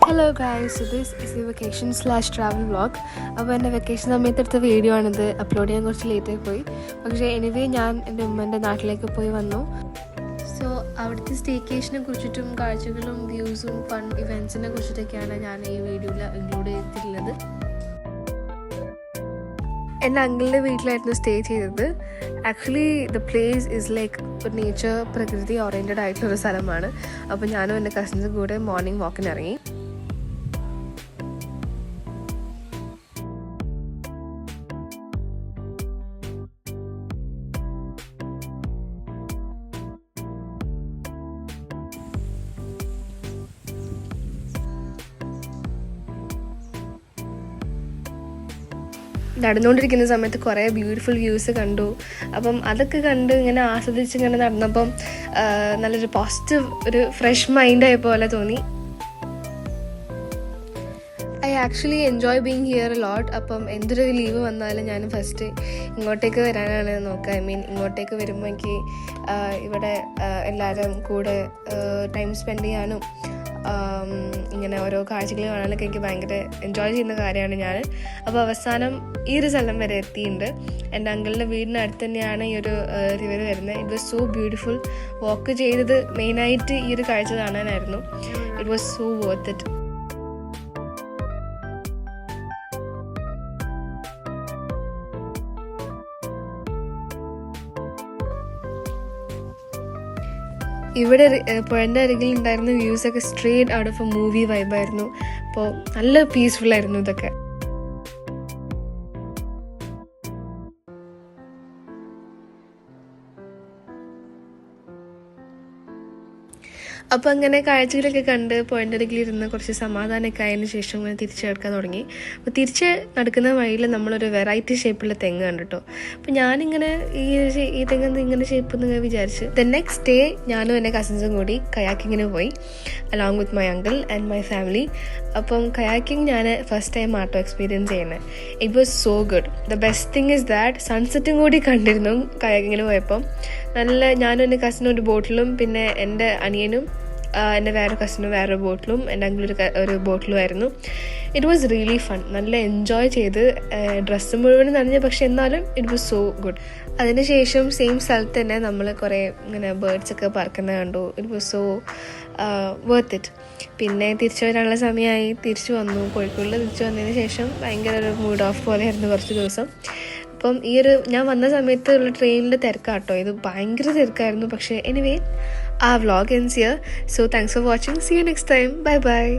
Hello guys, so this is a vacation/travel vlog. അപ്പോൾ എൻ്റെ vacation സമയത്തെടുത്ത video ആണിത്. Upload ചെയ്യാൻ കുറച്ച് ലേറ്റായി പോയി. പക്ഷേ എനിവേ ഞാൻ എൻ്റെ ഉമ്മൻ്റെ നാട്ടിലേക്ക് പോയി വന്നു. സോ അവിടുത്തെ സ്റ്റേക്കേഷനെ കുറിച്ചിട്ടും കാഴ്ചകളും വ്യൂസും ഫൺ ഇവൻറ്റ്സിനെ കുറിച്ചിട്ടൊക്കെയാണ് ഞാൻ ഈ വീഡിയോയിൽ ഇൻക്ലൂഡ് ചെയ്തിട്ടുള്ളത്. എൻ്റെ അങ്കിളിൻ്റെ വീട്ടിലായിരുന്നു സ്റ്റേ ചെയ്തത്. Actually the place is like ഒരു നേച്ചർ പ്രകൃതി ഓറിയൻറ്റഡ് ആയിട്ടുള്ളൊരു സ്ഥലമാണ്. അപ്പോൾ ഞാനും എൻ്റെ കസിൻസും കൂടെ മോർണിംഗ് വാക്കിന് ഇറങ്ങി. നടന്നുകൊണ്ടിരിക്കുന്ന സമയത്ത് കുറേ ബ്യൂട്ടിഫുൾ വ്യൂസ് കണ്ടു. അപ്പം അതൊക്കെ കണ്ട് ഇങ്ങനെ ആസ്വദിച്ച് ഇങ്ങനെ നടന്നപ്പം നല്ലൊരു പോസിറ്റീവ് ഒരു ഫ്രഷ് മൈൻഡായ പോലെ തോന്നി. I actually enjoy being here a lot. അപ്പം എന്തൊരു ലീവ് വന്നാലും ഞാൻ ഫസ്റ്റ് ഇങ്ങോട്ടേക്ക് വരാനാണ് നോക്കുക. ഇങ്ങോട്ടേക്ക് വരുമ്പോൾ എനിക്ക് ഇവിടെ എല്ലാവരും കൂടെ ടൈം സ്പെൻഡ് ചെയ്യാനും ഇങ്ങനെ ഓരോ കാഴ്ചകൾ കാണാനൊക്കെ എനിക്ക് ഭയങ്കര എൻജോയ് ചെയ്യുന്ന കാര്യമാണ് ഞാൻ. അപ്പോൾ അവസാനം ഈ ഒരു സ്ഥലം വരെ എത്തിയിട്ടുണ്ട്. എൻ്റെ അങ്കിളിൻ്റെ വീടിനടുത്ത് തന്നെയാണ് ഈ ഒരു റിവർ വരുന്നത്. It was so beautiful. Walk ചെയ്തത് മെയിനായിട്ട് ഈ ഒരു കാഴ്ച കാണാനായിരുന്നു. It was so worth it. ഇവിടെ പുഴൻ്റെ അരികിൽ ഉണ്ടായിരുന്ന വ്യൂസൊക്കെ straight out of a movie വൈബായിരുന്നു. അപ്പോൾ നല്ല പീസ്ഫുള്ളായിരുന്നു ഇതൊക്കെ. അപ്പോൾ അങ്ങനെ കാഴ്ചകളൊക്കെ കണ്ട് പോയിൻ്റ് അരികിലിരുന്ന് കുറച്ച് സമാധാനമൊക്കെ ആയതിന് ശേഷം ഇങ്ങനെ തിരിച്ച് നടക്കാൻ തുടങ്ങി. അപ്പോൾ തിരിച്ച് നടക്കുന്ന വഴിയിൽ നമ്മളൊരു വെറൈറ്റി ഷേപ്പുള്ള തെങ്ങ് കണ്ടിട്ടോ. അപ്പോൾ ഞാനിങ്ങനെ ഈ തെങ്ങ് ഇങ്ങനെ ഷേപ്പ് എന്ന് വിചാരിച്ച് ദ നെക്സ്റ്റ് ഡേ ഞാനും എൻ്റെ കസിൻസും കൂടി കയാക്കിങ്ങിന് പോയി along with my uncle and my family. അപ്പം കയാക്കിങ് ഞാൻ ഫസ്റ്റ് ടൈം ആട്ടോ എക്സ്പീരിയൻസ് ചെയ്യുന്നത്. It was so good. The best thing is that സൺസെറ്റും കൂടി കണ്ടിരുന്നു കയാക്കിങ്ങിന് പോയപ്പം. ഞാനും എൻ്റെ കസിനും ഒരു ബോട്ടിലും പിന്നെ എൻ്റെ അനിയനും എൻ്റെ വേറെ കസിനും വേറൊരു ബോട്ടിലും എൻ്റെ അങ്കിൾ ഒരു ബോട്ടിലും ആയിരുന്നു. It was really fun. നല്ല എൻജോയ് ചെയ്ത് ഡ്രസ്സ് മുഴുവൻ നനഞ്ഞു, പക്ഷെ എന്നാലും ഇറ്റ് വാസ് സോ ഗുഡ്. അതിനുശേഷം സെയിം സ്ഥലത്ത് തന്നെ നമ്മൾ കുറേ ഇങ്ങനെ ബേർഡ്സൊക്കെ പറക്കുന്നത് കണ്ടു. It was so worth it. പിന്നെ തിരിച്ചു വരാനുള്ള സമയമായി. തിരിച്ചു വന്നു. കോഴിക്കോടിൽ തിരിച്ചു വന്നതിന് ശേഷം ഭയങ്കര ഒരു മൂഡ് ഓഫ് പോലെയായിരുന്നു കുറച്ച് ദിവസം. അപ്പം ഞാൻ വന്ന സമയത്ത് ഉള്ള ട്രെയിനിൻ്റെ തിരക്കാട്ടോ. ഇത് ഭയങ്കര തിരക്കായിരുന്നു. പക്ഷേ anyway our vlog ends here. So thanks for watching. See you next time. Bye bye.